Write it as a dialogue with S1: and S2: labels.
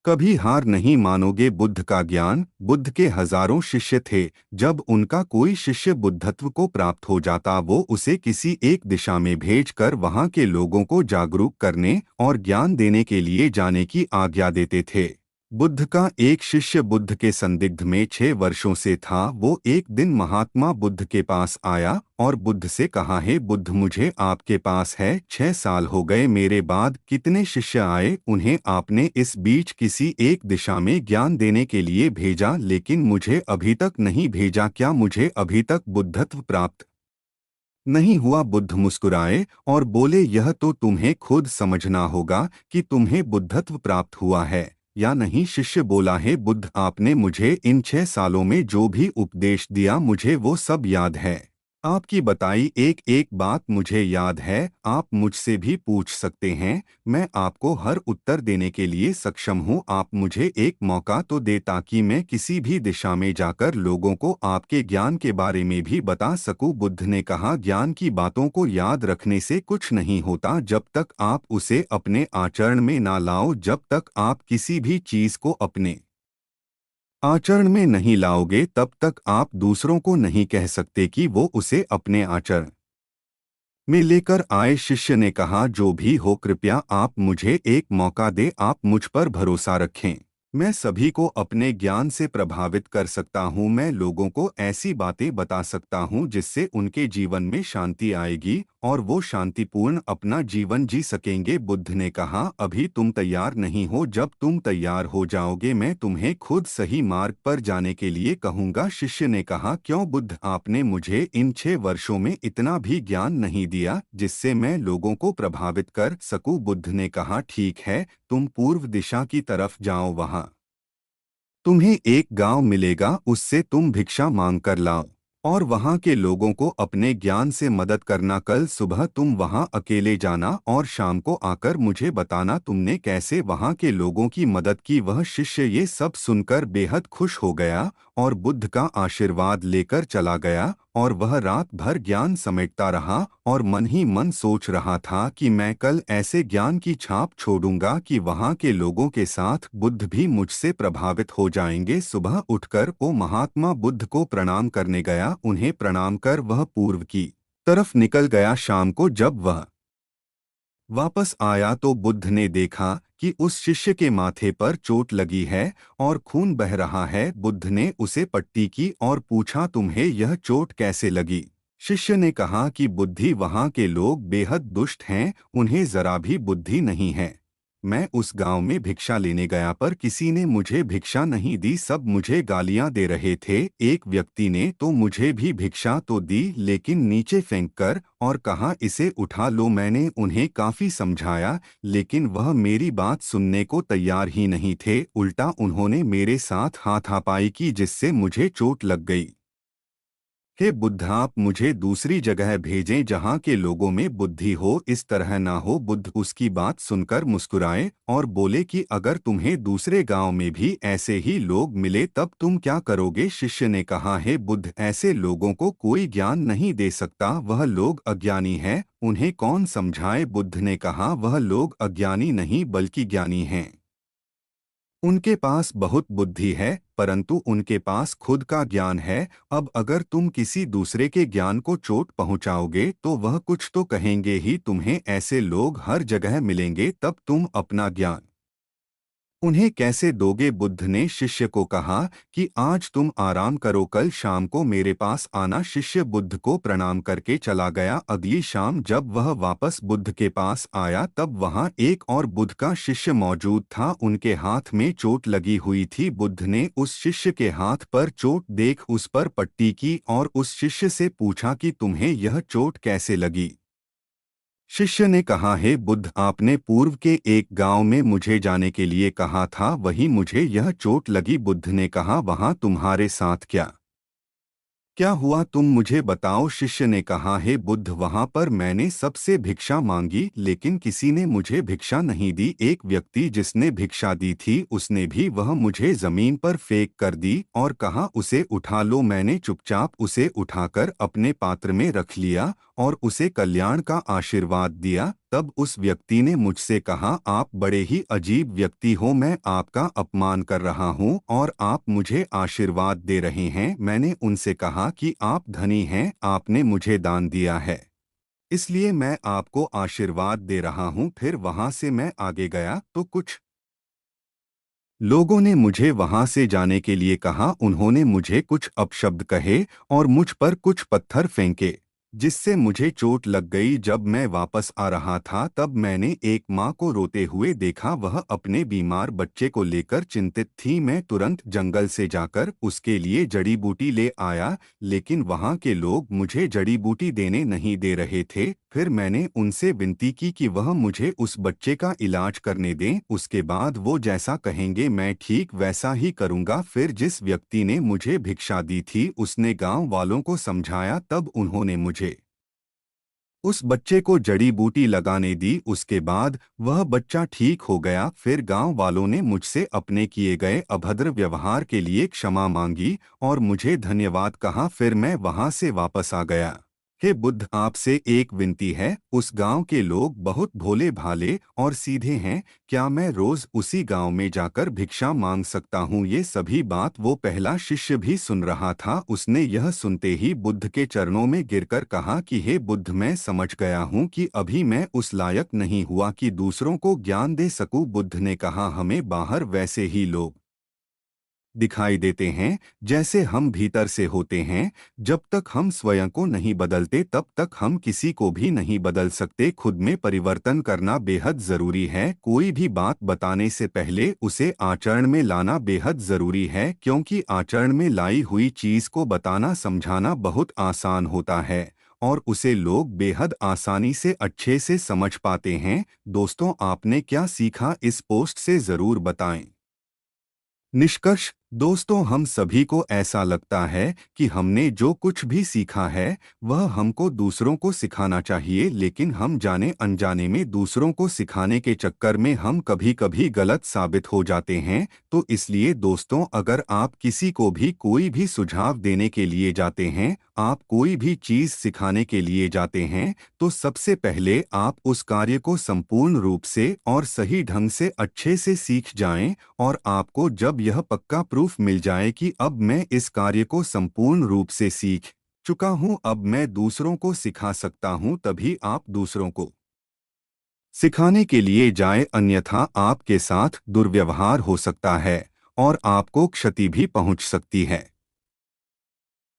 S1: कभी हार नहीं मानोगे बुद्ध का ज्ञान। बुद्ध के हजारों शिष्य थे। जब उनका कोई शिष्य बुद्धत्व को प्राप्त हो जाता वो उसे किसी एक दिशा में भेजकर वहां के लोगों को जागरूक करने और ज्ञान देने के लिए जाने की आज्ञा देते थे। बुद्ध का एक शिष्य बुद्ध के संदिग्ध में 6 वर्षों से था। वो एक दिन महात्मा बुद्ध के पास आया और बुद्ध से कहा, हे बुद्ध, मुझे आपके पास है 6 साल हो गए। मेरे बाद कितने शिष्य आए, उन्हें आपने इस बीच किसी एक दिशा में ज्ञान देने के लिए भेजा, लेकिन मुझे अभी तक नहीं भेजा। क्या मुझे अभी तक बुद्धत्व प्राप्त नहीं हुआ? बुद्ध मुस्कुराए और बोले, यह तो तुम्हें खुद समझना होगा कि तुम्हें बुद्धत्व प्राप्त हुआ है या नहीं। शिष्य बोला, है बुद्ध, आपने मुझे इन 6 सालों में जो भी उपदेश दिया मुझे वो सब याद है। आपकी बताई एक एक बात मुझे याद है। आप मुझसे भी पूछ सकते हैं, मैं आपको हर उत्तर देने के लिए सक्षम हूँ। आप मुझे एक मौका तो दे ताकि मैं किसी भी दिशा में जाकर लोगों को आपके ज्ञान के बारे में भी बता सकूं। बुद्ध ने कहा, ज्ञान की बातों को याद रखने से कुछ नहीं होता जब तक आप उसे अपने आचरण में ना लाओ। जब तक आप किसी भी चीज को अपने आचरण में नहीं लाओगे तब तक आप दूसरों को नहीं कह सकते कि वो उसे अपने आचरण में लेकर आए। शिष्य ने कहा, जो भी हो कृपया आप मुझे एक मौका दे। आप मुझ पर भरोसा रखें। मैं सभी को अपने ज्ञान से प्रभावित कर सकता हूँ। मैं लोगों को ऐसी बातें बता सकता हूँ जिससे उनके जीवन में शांति आएगी और वो शांतिपूर्ण अपना जीवन जी सकेंगे। बुद्ध ने कहा, अभी तुम तैयार नहीं हो। जब तुम तैयार हो जाओगे मैं तुम्हें खुद सही मार्ग पर जाने के लिए कहूँगा। शिष्य ने कहा, क्यों बुद्ध, आपने मुझे इन 6 वर्षों में इतना भी ज्ञान नहीं दिया जिससे मैं लोगों को प्रभावित कर सकूं। बुद्ध ने कहा, ठीक है, तुम पूर्व दिशा की तरफ जाओ। वहां तुम्हें एक गांव मिलेगा, उससे तुम भिक्षा मांग कर लाओ और वहां के लोगों को अपने ज्ञान से मदद करना। कल सुबह तुम वहां अकेले जाना और शाम को आकर मुझे बताना तुमने कैसे वहां के लोगों की मदद की। वह शिष्य ये सब सुनकर बेहद खुश हो गया और बुद्ध का आशीर्वाद लेकर चला गया और वह रात भर ज्ञान समेटता रहा और मन ही मन सोच रहा था कि मैं कल ऐसे ज्ञान की छाप छोड़ूंगा कि वहां के लोगों के साथ बुद्ध भी मुझसे प्रभावित हो जाएंगे। सुबह उठकर वो महात्मा बुद्ध को प्रणाम करने गया। उन्हें प्रणाम कर वह पूर्व की तरफ निकल गया। शाम को जब वह वापस आया तो बुद्ध ने देखा कि उस शिष्य के माथे पर चोट लगी है और खून बह रहा है। बुद्ध ने उसे पट्टी की और पूछा, तुम्हें यह चोट कैसे लगी? शिष्य ने कहा कि बुद्धि, वहां के लोग बेहद दुष्ट हैं, उन्हें जरा भी बुद्धि नहीं है। मैं उस गांव में भिक्षा लेने गया पर किसी ने मुझे भिक्षा नहीं दी, सब मुझे गालियां दे रहे थे। एक व्यक्ति ने तो मुझे भी भिक्षा तो दी लेकिन नीचे फेंक कर और कहा, इसे उठा लो। मैंने उन्हें काफी समझाया लेकिन वह मेरी बात सुनने को तैयार ही नहीं थे। उल्टा उन्होंने मेरे साथ हाथापाई की जिससे मुझे चोट लग गई। हे बुद्ध, आप मुझे दूसरी जगह भेजें जहाँ के लोगों में बुद्धि हो, इस तरह ना हो। बुद्ध उसकी बात सुनकर मुस्कुराए और बोले कि अगर तुम्हें दूसरे गांव में भी ऐसे ही लोग मिले तब तुम क्या करोगे? शिष्य ने कहा, हे बुद्ध, ऐसे लोगों को कोई ज्ञान नहीं दे सकता। वह लोग अज्ञानी हैं, उन्हें कौन समझाए? बुद्ध ने कहा, वह लोग अज्ञानी नहीं बल्कि ज्ञानी हैं। उनके पास बहुत बुद्धि है परंतु उनके पास खुद का ज्ञान है। अब अगर तुम किसी दूसरे के ज्ञान को चोट पहुंचाओगे तो वह कुछ तो कहेंगे ही। तुम्हें ऐसे लोग हर जगह मिलेंगे, तब तुम अपना ज्ञान उन्हें कैसे दोगे? बुद्ध ने शिष्य को कहा कि आज तुम आराम करो, कल शाम को मेरे पास आना। शिष्य बुद्ध को प्रणाम करके चला गया। अगली शाम जब वह वापस बुद्ध के पास आया तब वहां एक और बुद्ध का शिष्य मौजूद था। उनके हाथ में चोट लगी हुई थी। बुद्ध ने उस शिष्य के हाथ पर चोट देख उस पर पट्टी की और उस शिष्य से पूछा कि तुम्हें यह चोट कैसे लगी? शिष्य ने कहा, हे बुद्ध, आपने पूर्व के एक गांव में मुझे जाने के लिए कहा था, वहीं मुझे यह चोट लगी। बुद्ध ने कहा, वहां तुम्हारे साथ क्या हुआ, तुम मुझे बताओ। शिष्य ने कहा, हे बुद्ध, वहां पर मैंने सबसे भिक्षा मांगी लेकिन किसी ने मुझे भिक्षा नहीं दी। एक व्यक्ति जिसने भिक्षा दी थी उसने भी वह मुझे जमीन पर फेंक कर दी और कहा, उसे उठा लो। मैंने चुपचाप उसे उठाकर अपने पात्र में रख लिया और उसे कल्याण का आशीर्वाद दिया। तब उस व्यक्ति ने मुझसे कहा, आप बड़े ही अजीब व्यक्ति हो, मैं आपका अपमान कर रहा हूँ और आप मुझे आशीर्वाद दे रहे हैं। मैंने उनसे कहा कि आप धनी हैं, आपने मुझे दान दिया है, इसलिए मैं आपको आशीर्वाद दे रहा हूँ। फिर वहाँ से मैं आगे गया तो कुछ लोगों ने मुझे वहां से जाने के लिए कहा। उन्होंने मुझे कुछ अपशब्द कहे और मुझ पर कुछ पत्थर फेंके, जिससे मुझे चोट लग गई। जब मैं वापस आ रहा था तब मैंने एक माँ को रोते हुए देखा। वह अपने बीमार बच्चे को लेकर चिंतित थी। मैं तुरंत जंगल से जाकर उसके लिए जड़ी बूटी ले आया, लेकिन वहां के लोग मुझे जड़ी बूटी देने नहीं दे रहे थे। फिर मैंने उनसे विनती की कि वह मुझे उस बच्चे का इलाज करने दें, उसके बाद वो जैसा कहेंगे मैं ठीक वैसा ही करूंगा। फिर जिस व्यक्ति ने मुझे भिक्षा दी थी उसने गांव वालों को समझाया, तब उन्होंने मुझे उस बच्चे को जड़ी बूटी लगाने दी। उसके बाद वह बच्चा ठीक हो गया। फिर गांव वालों ने मुझसे अपने किए गए अभद्र व्यवहार के लिए क्षमा मांगी और मुझे धन्यवाद कहा। फिर मैं वहां से वापस आ गया। हे बुद्ध, आपसे एक विनती है। उस गांव के लोग बहुत भोले भाले और सीधे हैं। क्या मैं रोज उसी गांव में जाकर भिक्षा मांग सकता हूँ? ये सभी बात वो पहला शिष्य भी सुन रहा था। उसने यह सुनते ही बुद्ध के चरणों में गिरकर कहा कि हे बुद्ध, मैं समझ गया हूँ कि अभी मैं उस लायक नहीं हुआ कि दूसरों को ज्ञान दे सकूं। बुद्ध ने कहा, हमें बाहर वैसे ही लोग दिखाई देते हैं जैसे हम भीतर से होते हैं। जब तक हम स्वयं को नहीं बदलते तब तक हम किसी को भी नहीं बदल सकते। खुद में परिवर्तन करना बेहद जरूरी है। कोई भी बात बताने से पहले उसे आचरण में लाना बेहद जरूरी है, क्योंकि आचरण में लाई हुई चीज को बताना समझाना बहुत आसान होता है और उसे लोग बेहद आसानी से अच्छे से समझ पाते हैं। दोस्तों, आपने क्या सीखा इस पोस्ट से जरूर बताएं। निष्कर्ष। दोस्तों, हम सभी को ऐसा लगता है कि हमने जो कुछ भी सीखा है वह हमको दूसरों को सिखाना चाहिए, लेकिन हम जाने अनजाने में दूसरों को सिखाने के चक्कर में हम कभी कभी गलत साबित हो जाते हैं। तो इसलिए दोस्तों, अगर आप किसी को भी कोई भी सुझाव देने के लिए जाते हैं, आप कोई भी चीज सिखाने के लिए जाते हैं, तो सबसे पहले आप उस कार्य को संपूर्ण रूप से और सही ढंग से अच्छे से सीख जाएं। और आपको जब यह पक्का प्रूफ मिल जाए कि अब मैं इस कार्य को संपूर्ण रूप से सीख चुका हूं, अब मैं दूसरों को सिखा सकता हूं, तभी आप दूसरों को सिखाने के लिए जाए। अन्यथा आपके साथ दुर्व्यवहार हो सकता है और आपको क्षति भी पहुंच सकती है।